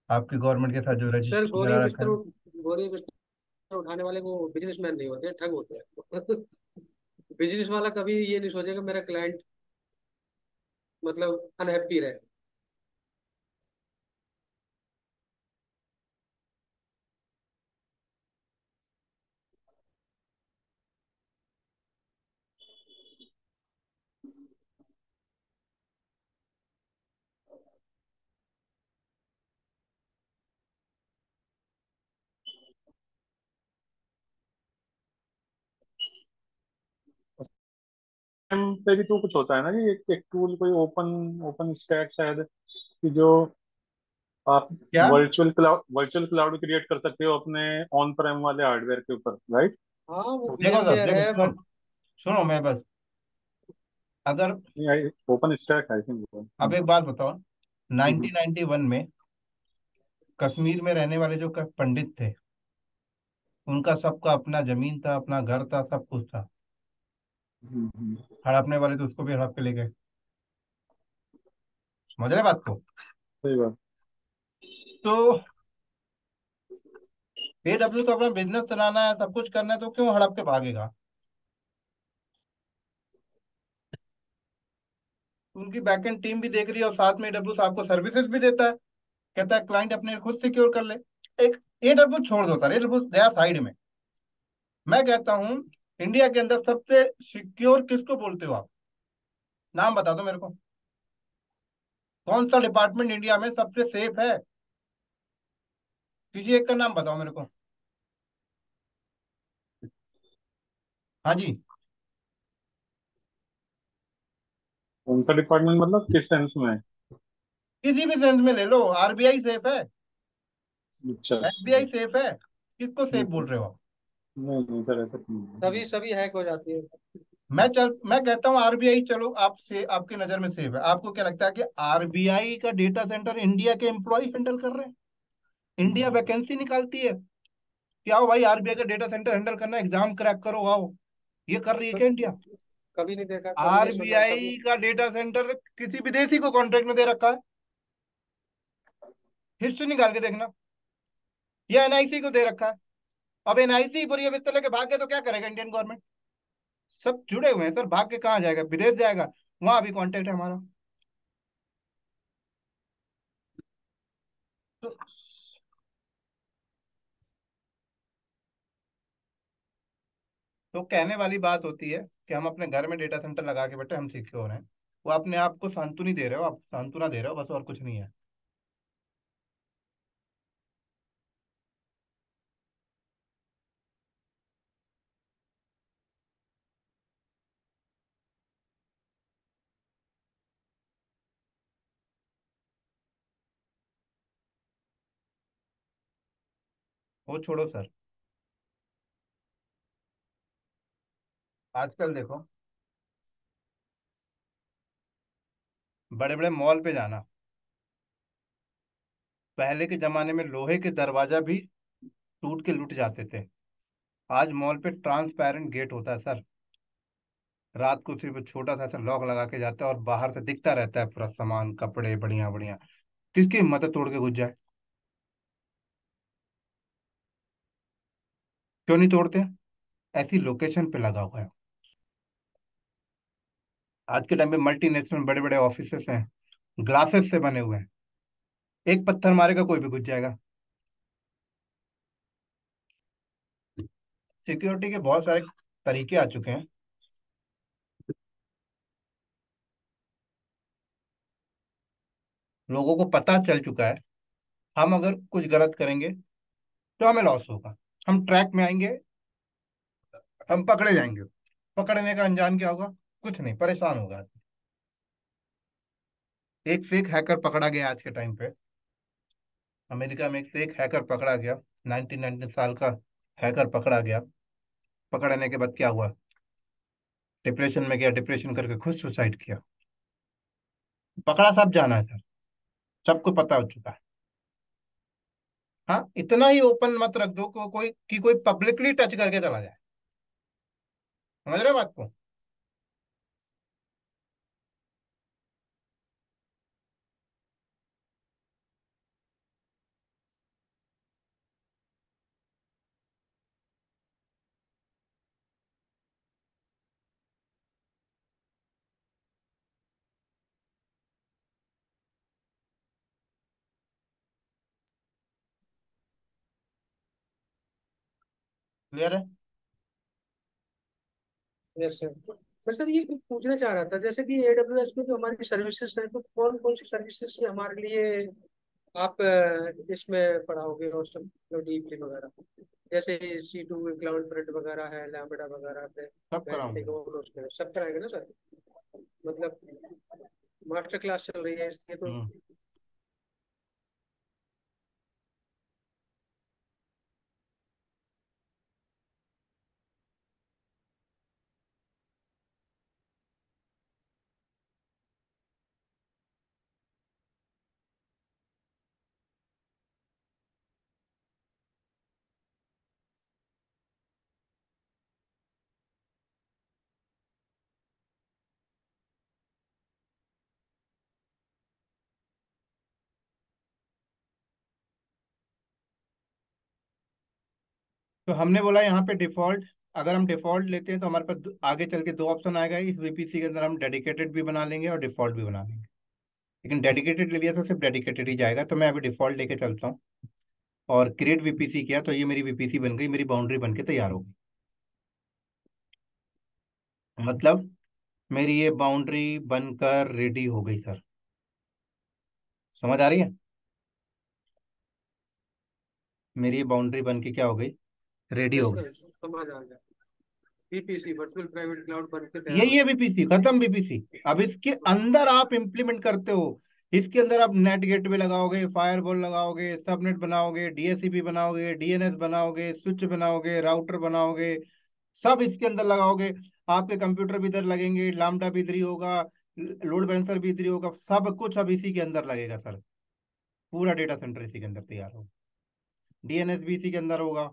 आपकी गवर्नमेंट के साथ जो सर, रजिस्ट्री करा रखा है। बोरी बिस्तर उठाने वाले वो बिजनेसमैन नहीं होते, ठग होते हैं। बिजनेस वाला कभी ये नहीं सोचेगा मेरा क्लाइंट मतलब अनहैप्पी रहे। पे भी तो कुछ होता है ना कि एक टूल कोई ओपन ओपन स्टैक शायद, कि जो आप क्या? वर्चुअल क्लाउड क्रिएट कर सकते हो अपने ऑन प्रेम वाले हार्डवेयर के ऊपर, राइट? हाँ वो देखो सर, VMware देखो है सुनो, बट। सुनो मैं बस, अगर ओपन स्टैक आई थिंक। अब एक बात बताओ, 1991 में कश्मीर में रहने वाले जो पंडित थे, उनका सबका अपना जमीन था, अपना घर था, सब कुछ था। हड़पने वाले तो उसको भी हड़प के ले गए। समझ रहे बात को? सही बात। तो AWS को अपना बिजनेस चलाना है, सब कुछ करना है, तो क्यों हड़प के भागेगा? उनकी बैकएंड टीम भी देख रही है, और साथ में AWS आपको सर्विसेज भी देता है। कहता है क्लाइंट अपने खुद सिक्योर कर ले। एक AWS छोड़ दो सर, AWS गया साइड में। मैं कहता हूँ, इंडिया के अंदर सबसे सिक्योर किसको बोलते हो आप? नाम बता दो मेरे को। कौन सा डिपार्टमेंट इंडिया में सबसे सेफ है? किसी एक का नाम बताओ मेरे को। हाँ जी। कौन सा डिपार्टमेंट मतलब किस सेंस में? किसी भी सेंस में ले लो, RBI सेफ है, अच्छा अच्छा। FBI सेफ है, किसको सेफ बोल नहीं रहे हो आप? नहीं नहीं सर, ऐसा नहीं सभी सभी हैक हो जाती है। मैं कहता हूँ RBI, चलो आप से आपकी नजर में सेफ है। आपको क्या लगता है कि RBI का डेटा सेंटर इंडिया के एम्प्लॉय हैंडल कर रहे हैं? इंडिया वैकेंसी निकालती है कि आओ भाई RBI का डेटा सेंटर हैंडल करना, एग्जाम क्रैक करो आओ। ये कर रही है तो क्या इंडिया? कभी नहीं देखा, कभी नहीं सुना, कभी। RBI का डेटा सेंटर किसी विदेशी को कॉन्ट्रैक्ट में दे रखा है। हिस्ट्री निकाल के देखना। ये NIC को दे रखा है। अब NIC पर ये वित्त लेके भाग गया तो क्या करेगा इंडियन गवर्नमेंट? सब जुड़े हुए हैं सर, भाग के कहाँ जाएगा? विदेश जाएगा, वहां भी कॉन्टेक्ट है हमारा। तो, तो कहने वाली बात होती है कि हम अपने घर में डेटा सेंटर लगा के बैठे, हम सिक्योर हैं। वो अपने आप को सांत्वनी दे रहे हो, आप सांत्वना दे रहे हो बस, और कुछ नहीं है। वो छोड़ो सर। आजकल देखो, बड़े बड़े मॉल पे जाना, पहले के जमाने में लोहे के दरवाजा भी टूट के लुट जाते थे। आज मॉल पे ट्रांसपेरेंट गेट होता है सर। रात को सिर्फ छोटा सा लॉक लगा के जाता है, और बाहर से दिखता रहता है पूरा सामान, कपड़े बढ़िया बढ़िया। किसकी हिम्मत है तोड़ के घुस जाए? क्यों नहीं तोड़ते? ऐसी लोकेशन पे लगा हुआ है। आज के टाइम पे मल्टीनेशनल बड़े बड़े ऑफिसेस हैं, ग्लासेस से बने हुए हैं। एक पत्थर मारेगा कोई भी घुस जाएगा। सिक्योरिटी के बहुत सारे तरीके आ चुके हैं। लोगों को पता चल चुका है, हम अगर कुछ गलत करेंगे तो हमें लॉस होगा। हम ट्रैक में आएंगे, हम पकड़े जाएंगे। पकड़ने का अंजाम क्या होगा? कुछ नहीं, परेशान होगा। एक फेक हैकर पकड़ा गया आज के टाइम पे। अमेरिका में एक फेक हैकर पकड़ा गया, 1919 साल का हैकर पकड़ा गया। पकड़ने के बाद क्या हुआ? डिप्रेशन में गया, डिप्रेशन करके खुद सुसाइड किया। पकड़ा सब जाना है सर, सबको पता हो चुका है। हाँ, इतना ही ओपन मत रख दो कोई पब्लिकली टच करके चला जाए। समझ रहे हो बात को? क्लियर है? Yes sir. फिर सर ये पूछना चाह रहा था, जैसे कि AWS में जो हमारी सर्विसेज हैं, तो कौन कौन सी सर्विसेज हमारे लिए आप इसमें पढ़ाओगे और सब डीपली वगैरह, जैसे C2 क्लाउड फ्रंट वगैरह है, लैम्बडा वगैरह पे सब बैठने कराऊंगा। को उसमें सब कराएंगे ना सर? मतलब मास्टर क्लास चल रही है इसलिए तो। हम्म। तो हमने बोला यहाँ पे डिफॉल्ट, अगर हम डिफॉल्ट लेते हैं तो हमारे पास आगे चल के दो ऑप्शन आएगा, इस वीपीसी के अंदर हम डेडिकेटेड भी बना लेंगे और डिफॉल्ट भी बना लेंगे। लेकिन डेडिकेटेड ले लिया तो सिर्फ डेडिकेटेड ही जाएगा, तो मैं अभी डिफॉल्ट लेके चलता हूँ। और क्रिएट वीपीसी किया तो ये मेरी वीपीसी बन गई, मेरी बाउंड्री बन के तैयार हो गई। मतलब मेरी ये बाउंड्री बनकर रेडी हो गई सर। समझ आ रही है? मेरी ये बाउंड्री बन के क्या हो गई, रेडी हो यस गई। सर, समझ आ गया। VPC वर्चुअल प्राइवेट क्लाउड बन के तैयार यही हो है गया। बीपीसी, खत्म बीपीसी। अब इसके अंदर आप इंप्लीमेंट करते हो, इसके अंदर आप नेट गेटवे लगाओगे, फायरवॉल लगाओगे, सबनेट बनाओगे, डीएससीपी बनाओगे, डीएनएस बनाओगे, स्विच बनाओगे, राउटर बनाओगे, सब इसके अंदर लगाओगे। आपके कंप्यूटर भी इधर लगेंगे, लामडा भी इधर ही होगा, लोड बैलेंसर भी इधर ही होगा, सब कुछ अब इसी के अंदर लगेगा सर। पूरा डेटा सेंटर इसी के अंदर तैयार होगा, डीएनएस भी इसी के अंदर होगा।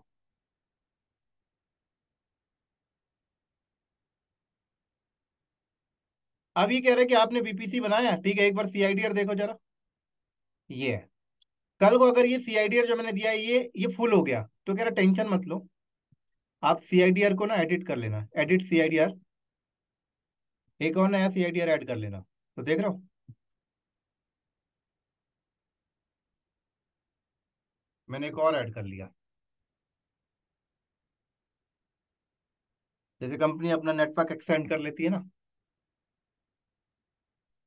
अब ये कह रहे हैं कि आपने बीपीसी बनाया, ठीक है, एक बार सीआईडीआर देखो जरा। ये है। कल को अगर ये सीआईडीआर जो मैंने दिया है ये फुल हो गया तो कह रहा टेंशन मत लो, आप सीआईडीआर को ना एडिट कर लेना, एडिट सीआईडीआर, एक और नया सीआईडीआर ऐड कर लेना। तो देख रहे हो, मैंने एक और ऐड कर लिया। जैसे कंपनी अपना नेटवर्क एक्सटेंड कर लेती है ना,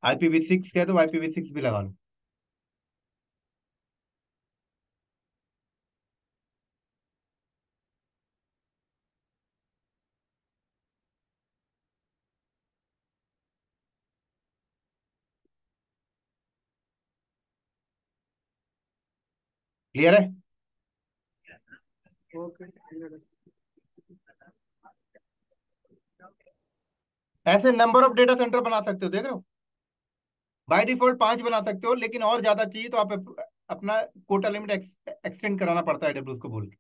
IPv6 है तो IPv6 भी लगा लो। क्लियर है? ओके। ऐसे नंबर ऑफ डेटा सेंटर बना सकते हो, देख रहे हो, बाय डिफॉल्ट 5 बना सकते हो, लेकिन और ज्यादा चाहिए तो आप अपना कोटा लिमिट एक्सटेंड कराना पड़ता है AWS को बोल के।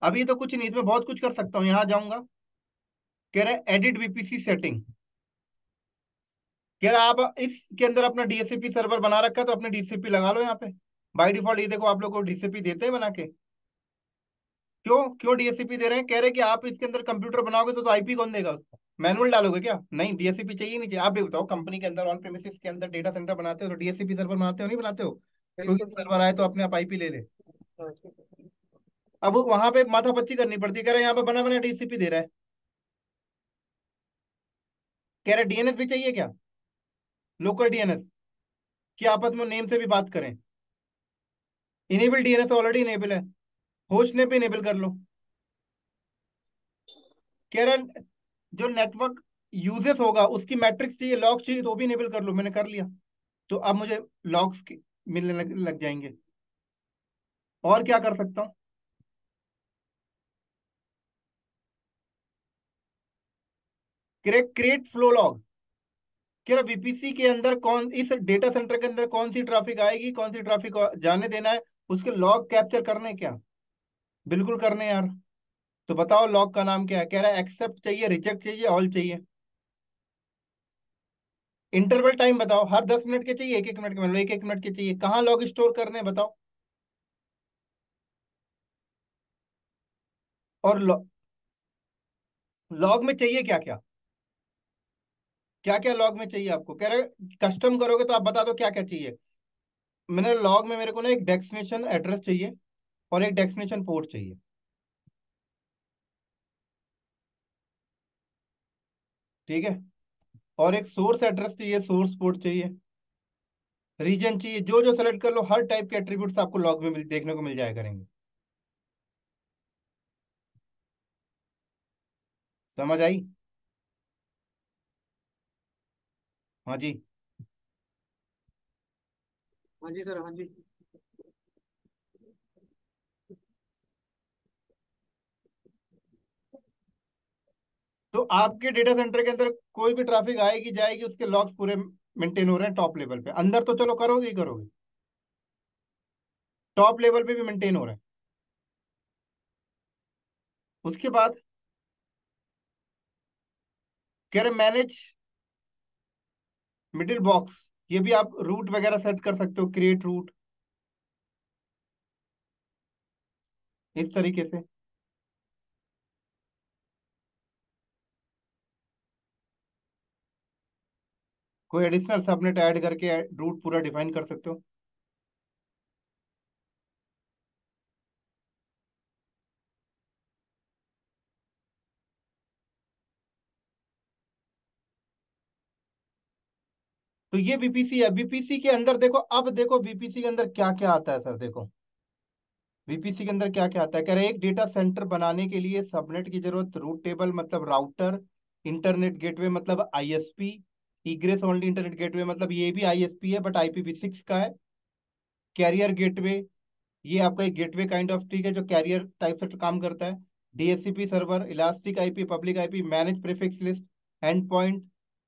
अभी तो कुछ नहीं, इसमें बहुत कुछ कर सकता हूँ। यहाँ जाऊंगा, कह रहा है एडिट वीपीसी सेटिंग, कह रहा है आप इसके अंदर अपना डीएससीपी सर्वर बना रखा है तो अपने डीसीपी लगा लो यहाँ पे। बाय डिफॉल्ट ये देखो, आप लोग को डीसीपी देते हैं बना के। क्यों क्यों डीएससीपी दे रहे हैं? कह रहे हैं कि आप इसके अंदर कंप्यूटर बनाओगे तो आईपी कौन देगा उसको? मैनुअल डालोगे क्या? नहीं, डीएससीपी चाहिए नहीं चाहिए? आप भी बताओ, कंपनी के अंदर ऑन प्रेमिसेस के अंदर डेटा सेंटर बनाते हो तो डीएससीपी सर्वर बनाते हो नहीं बनाते हो? क्योंकि बिल्कुल सर्वर आए तो अपने आप आईपी ले ले। हाँ। अब वहां पे माथापच्ची करनी पड़ती है, कह रहे हैं यहाँ पे बना बना डीसीपी दे रहा है। कह रहे डीएनएस भी चाहिए क्या, लोकल डीएनएस, कि आपस में नेम से भी बात करें? इनेबल डीएनएस ऑलरेडी इनेबल है, होस्ट ने भी इनेबल कर लो। कह रहा है जो नेटवर्क यूजेस होगा उसकी मैट्रिक्स चाहिए, लॉग चाहिए, तो भी इनेबल कर लो। मैंने कर लिया, तो अब मुझे लॉग्स मिलने लग जाएंगे। और क्या कर सकता हूँ? क्रिएट फ्लो लॉग, क्या वीपीसी के अंदर कौन, इस डेटा सेंटर के अंदर कौन सी ट्रैफिक आएगी, कौन सी ट्रैफिक जाने देना है, उसके लॉग कैप्चर करने क्या? बिल्कुल करने यार। तो बताओ लॉग का नाम क्या है? कह रहा है एक्सेप्ट चाहिए, रिजेक्ट चाहिए, ऑल चाहिए। इंटरवल टाइम बताओ, हर 10 मिनट के चाहिए, 1 1 मिनट के, मतलब 1 1 मिनट के चाहिए? कहाँ लॉग स्टोर करने हैं बताओ? और लॉग में चाहिए क्या क्या, क्या क्या लॉग में चाहिए आपको? कह रहे कस्टम करोगे तो आप बता दो क्या क्या चाहिए। मैंने लॉग में, मेरे को ना एक डेस्टिनेशन एड्रेस चाहिए और एक डेस्टिनेशन पोर्ट चाहिए, ठीक है, और एक सोर्स एड्रेस चाहिए, सोर्स पोर्ट चाहिए, रीजन चाहिए, जो जो सेलेक्ट कर लो, हर टाइप के एट्रीब्यूट्स आपको लॉग में देखने को मिल जाया करेंगे। समझ आई? हाँ जी। हाँ जी सर, हाँ जी। तो आपके डेटा सेंटर के अंदर कोई भी ट्रैफिक आएगी जाएगी, उसके लॉग्स पूरे मेंटेन हो रहे हैं टॉप लेवल पे। अंदर तो चलो करोगे ही करोगे, टॉप लेवल पे भी मेंटेन हो रहे हैं। उसके बाद कह रहे मैनेज मिडिल बॉक्स, ये भी आप रूट वगैरह सेट कर सकते हो, क्रिएट रूट, इस तरीके से। कोई एडिशनल सबनेट ऐड करके रूट पूरा डिफाइन कर सकते हो। तो ये बीपीसी है। बीपीसी के अंदर देखो, अब देखो बीपीसी के अंदर क्या क्या आता है सर। देखो बीपीसी के अंदर क्या क्या आता है। कह रहे हैं एक डेटा सेंटर बनाने के लिए सबनेट की जरूरत, रूट टेबल मतलब राउटर, इंटरनेट गेटवे मतलब ISP, egress only internet gateway मतलब ये भी आईएसपी है बट IPv6 का है, कैरियर गेटवे, ये आपका एक गेटवे काइंड ऑफ ठीक है जो कैरियर टाइप से काम करता है, DHCP server, elastic IP, public IP, manage prefix list, endpoint,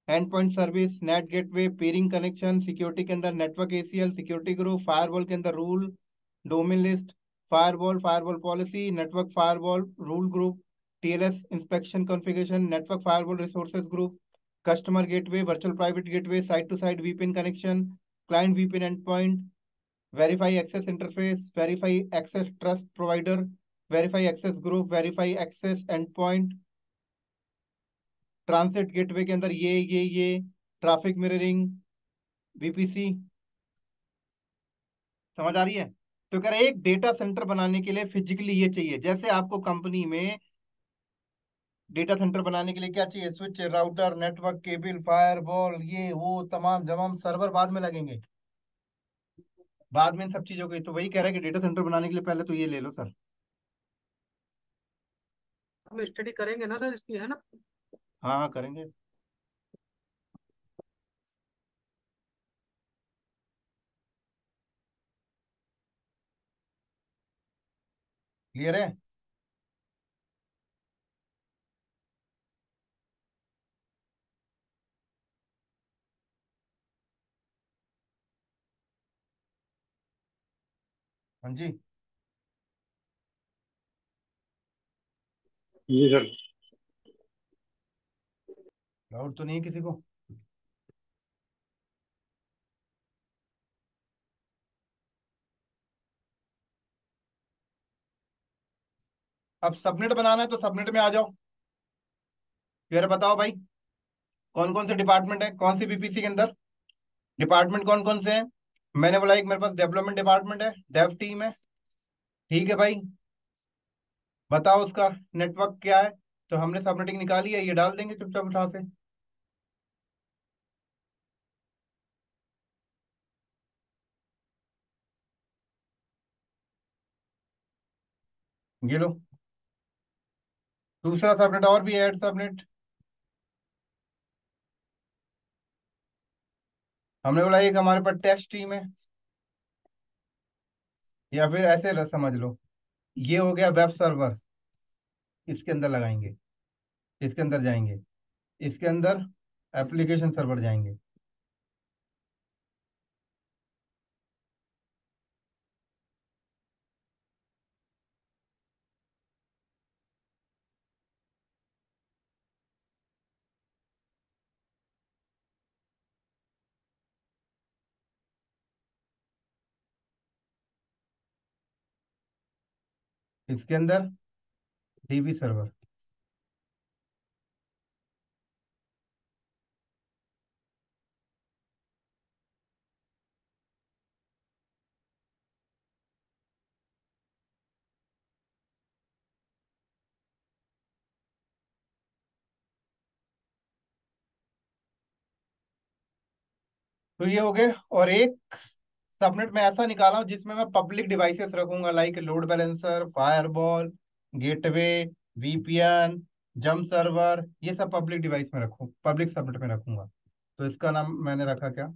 endpoint service, net gateway, peering connection, security के अंदर network ACL, security group, firewall के अंदर rule, domain list, firewall, firewall policy, network firewall rule group, TLS inspection configuration, network firewall resources group, customer gateway, virtual private gateway, site to site VPN connection, client VPN endpoint, verify access interface, verify access trust provider, verify access group, verify access endpoint, transit gateway के अंदर ये traffic mirroring, BPC. समझ आ रही है? तो कह रहे हैं एक डेटा सेंटर बनाने के लिए फिजिकली ये चाहिए, जैसे आपको कंपनी में डेटा सेंटर बनाने के लिए क्या चाहिए, switch, router, network cable, firewall, ये वो तमाम जमाम सर्वर बाद में लगेंगे, बाद में इन सब चीजों की। तो वही कह रहा है कि डेटा सेंटर बनाने के लिए पहले तो ये ले लो सर। हम स्टडी करेंगे ना सर इसकी, है ना? हाँ हाँ करेंगे। क्लियर है? हाँ जी। जी सर। डाउट तो नहीं है किसी को? अब सबनेट बनाना है तो सबनेट में आ जाओ। फिर बताओ भाई, कौन कौन से डिपार्टमेंट है कौन सी बीपीसी के अंदर, डिपार्टमेंट कौन कौन से हैं? मैंने बोला एक मेरे पास डेवलपमेंट डिपार्टमेंट है, डेव टीम है। ठीक है भाई, बताओ उसका नेटवर्क क्या है। तो हमने सबनेटिंग निकाली है, ये डाल देंगे चुपचाप उठा से। ये लो, दूसरा सबनेट और भी ऐड सबनेट। हमने बोला एक हमारे पास टेस्ट टीम है, या फिर ऐसे समझ लो, ये हो गया वेब सर्वर, इसके अंदर लगाएंगे, इसके अंदर जाएंगे, इसके अंदर एप्लीकेशन सर्वर जाएंगे। इसके अंदर डीबी सर्वर। तो ये हो गए। और एक सबनेट में ऐसा निकाला हूं जिसमें मैं पब्लिक डिवाइसेस रखूंगा, like load balancer, firewall, gateway, VPN, जम सर्वर, ये सब पब्लिक डिवाइस में रखूं, पब्लिक सबनेट में रखूंगा। तो इसका नाम मैंने रखा क्या,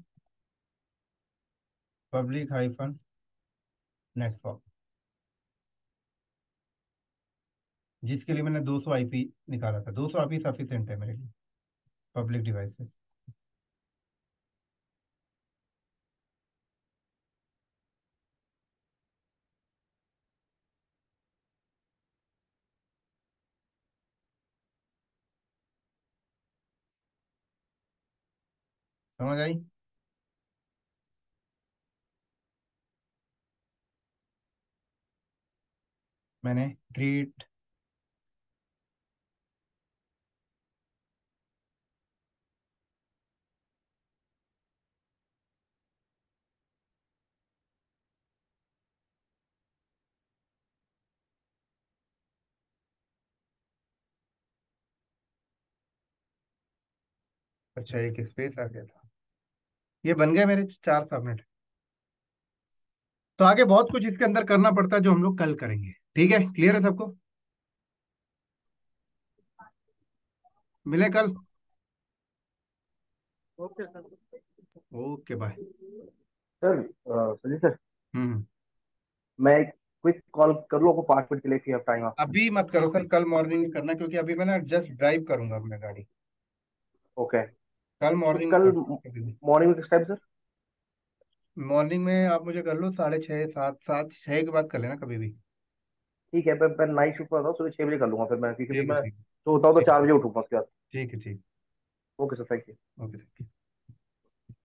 पब्लिक हाइफन नेटवर्क, जिसके लिए मैंने 200 आईपी निकाला था। 200 आईपी सफिशिएंट है मेरे लिए पब्लिक डिवाइसेस। समझ आई? मैंने क्रिएट, अच्छा एक स्पेस आ गया था। ये बन गए मेरे 4 सबनेट। तो आगे बहुत कुछ इसके अंदर करना पड़ता है जो हम लोग कल करेंगे। ठीक है, क्लियर है सबको? मिले कल। Okay sir. Okay bye. Sir सजी सर, हम्म। मैं एक क्विक कॉल कर लूँ आपको 5 मिनट के लिए, if you have time आपके? अभी मत करो सर, कल मॉर्निंग में करना, क्योंकि अभी मैं ना जस्ट ड्राइव करूंगा अपने गाड़ी। ओके। कल तो मॉर्निंग में कल करना कभी भी। मॉर्निंग में किस टाइम सर? मॉर्निंग में आप मुझे कर लो 6:30, 7, 6 के बाद कर लेना कभी भी। ठीक है, मैं नाइट शिफ्ट पर था, सुबह 6 बजे कर लूंगा फिर मैं, क्योंकि फिर ठीक है, मैं ठीक है, सोता हूँ तो ठीक 4 है, बजे उठूंगा उसके बाद। ठीक है, ठीक। Okay sir, thank you. Okay.